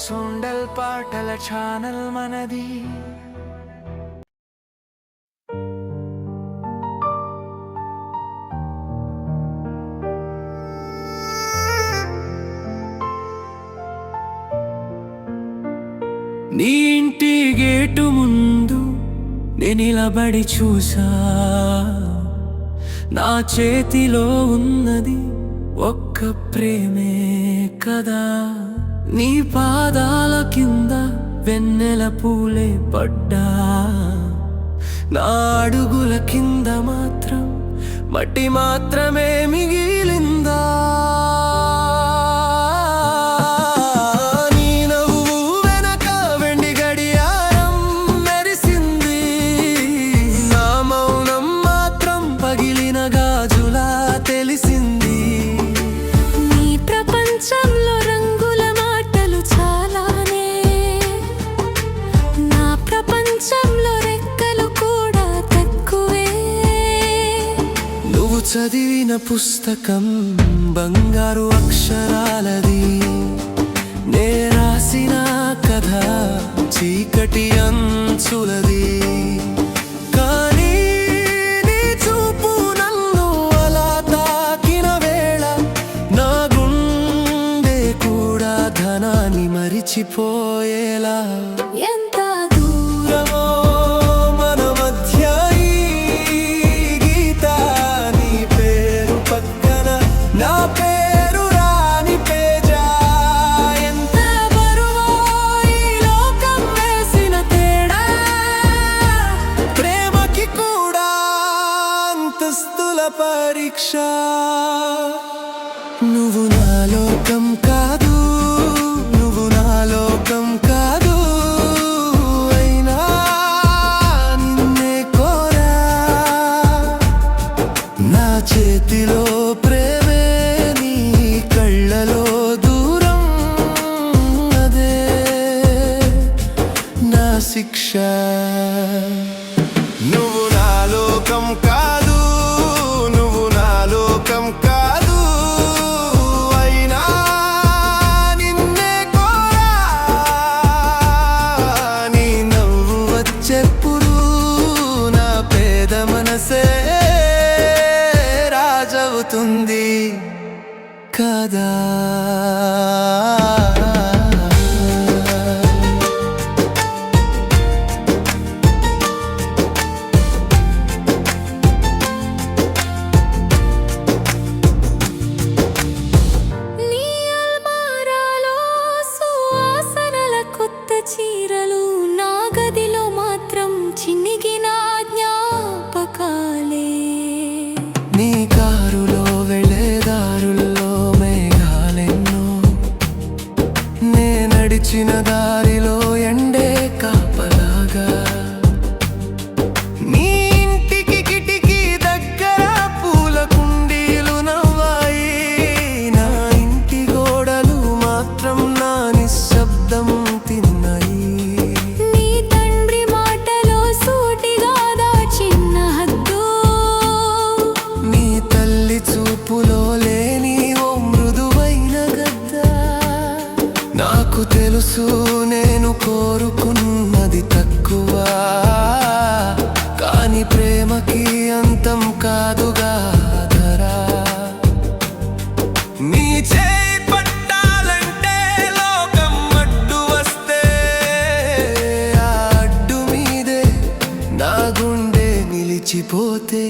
సుండల్ పాటల ఛానల్ మనది. నీ ఇంటి గేటు ముందు నేను నిలబడి చూసా, నా చేతిలో ఉన్నది ఒక్క ప్రేమే కదా. నీ పాదాల కింద వెన్నెల పూలే పడ్డా, నా అడుగుల కింద మాత్రం మట్టి మాత్రమే మిగిలిందా. చదివిన పుస్తకం బంగారు అక్షరాలది, నే రాసిన కథ చీకటి అంచులది. కానీ నీ చూపు నన్ను అలా తాకిన వేళ నా గుండె కూడా ధనాన్ని మరిచిపోయేలా. ఎంత దూరమో మన మధ్య నా పేరు రాని పేజా. ఎంత బరువో ఈ లోకం వేసిన తేడా, ప్రేమకి కూడా అంతస్తుల పరీక్ష. నువ్వు నా లోకం కాదు, నువ్వు నా లోకం కాదు, అయినా నిన్నే కోరా. నా చేతిలో శిక్ష. నువ్వు నా లోకం కాదు, నువ్వు నా లోకం కాదు, అయినా నిన్నే కోరా. నీ నవ్వు వచ్చెప్పుడు నా పేద మనసే రాజవుతుంది కదా. చీరలు నా గదిలో మాత్రం చిన్నిగిన జ్ఞాపకాలే. నీ కారులో వెళ్ళేదారుల్లో మేఘాలెన్నో, నే నడిచిన దారిలో ఎండే కాపలాగా. నీ ఇంటికి కిటికీ దగ్గర పూల కుండీలు నవ్వాయి, నా ఇంటి గోడలు మాత్రం నా నిశ్శబ్దం తిన్నాయి. నీ తండ్రి మాటలో సూటిగా దాచిన హద్దు, నీ తల్లి చూపులో లేని ఓ మృదువైన గద్ద. నాకు తెలుసు నేను కోరుకున్నది తక్కువ, కాని ప్రేమకి అంతం కాదుగా ధరా. నీ పోతే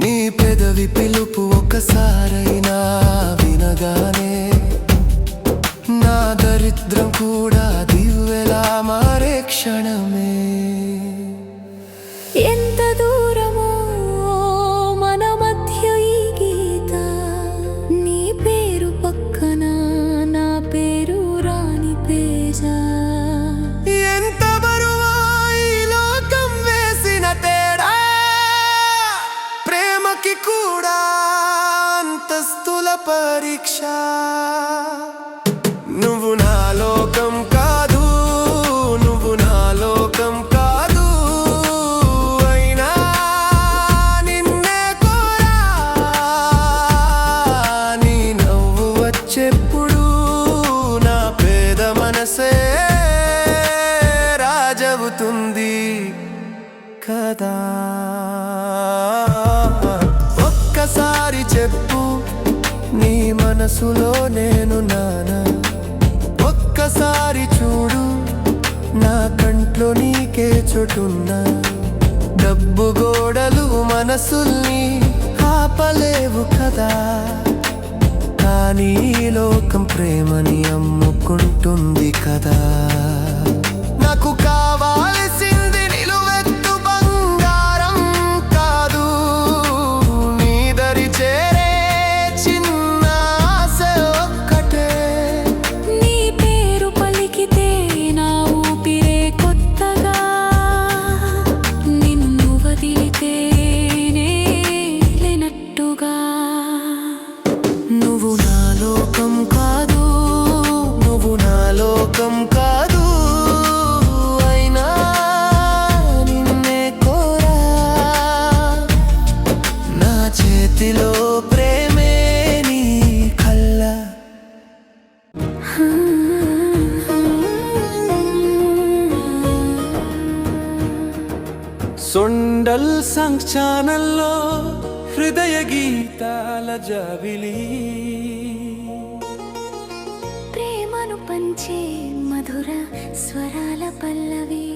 నీ పెదవి పిలుపు ఒక్కసారైనా వినగానే నా దరిద్రం కూడా దివ్వెలా మారే క్షణమే. ఎంత దూరమో మన మధ్య ఈ గీత, నీ పేరు పక్కన నా పేరు రాని పేజా. ఎంత బరువో ఈ లోకం వేసిన తేడా, ప్రేమకి కూడా అంతస్తుల పరీక్ష. నువ్వు నా లోకం కాదు, నువ్వు నా లోకం కాదు. మనసులో నేను నానా ఒక్కసారి చూడు నా కంట్లో నీకే చోటున్నా డబ్బు గోడలు మనసుల్ని ఆపలేవు కదా కానీ ఈ లోకం ప్రేమని అమ్ముకుంటుంది కదా నాకు కావాల్సింది నిలువెత్తు బంగారం కాదు నీ దరి చేరే చిన్న ఆశ ఒక్కటే నీ పేరు పలికితే నా ఊపిరే కొత్తగా నిన్ను వదిలితేనే లేనట్టుగా నువ్వు నా లోకం కాదు నువ్వు నా లోకం కాదు అయినా నిన్నే కోరా నా చేతిలో ప్రేమే నీ కల్లా సొండల్ సంగ్ ఛానల్లో హృదయ గీతాల జాబిలి ప్రేమను పంచే మధుర స్వరాల పల్లవి